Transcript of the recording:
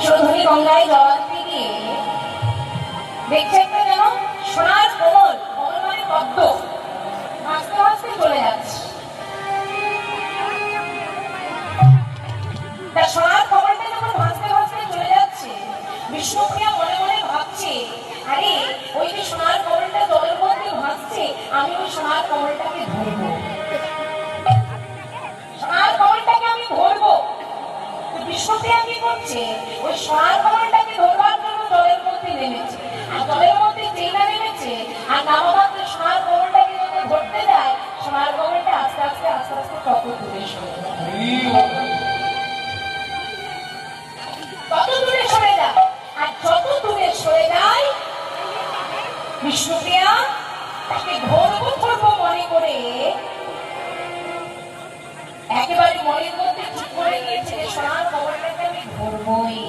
সুরধুনী গঙ্গায় জলান্তি দিয়ে দেখছে একটা যেন সোনার কমল, কমল মানে পদ্ম, ভাসতে ভাসতে চলে যাচ্ছে। তা সোনার কমলটা যখন ভাসতে ভাসতে চলে যাচ্ছে, বিষ্ণুপ্রিয়া মনে মনে ভাবছে, আরে ওই যে সোনার কমলটা জলের মধ্যে ভাসছে, আমি ওই সোনার কমলটাকে ধরবো, সোনার কমলটাকে আমি ধরবো। বিষ্ণুপ্রিয়া কি করছে, ওই সোনার কমলটাকে ধরবার জন্য জলের মধ্যে নেমেছে। আর জলের মধ্যে যেই না নেমেছে, আর নামা মাত্র সোনার কমলটাকে যখন ধরতে যায়, সোনার কমলটা আস্তে আস্তে আস্তে আস্তে তত দূরে সরে যায়, তত দূরে সরে যায়। আর যত দূরে সরে যায়, বিষ্ণুপ্রিয়া তাকে ধরবো ধরবো মনে করে একেবারে মনের মধ্যে ঠিক করে নিয়েছে, সোনার কমলটাকে আমি ধরবই।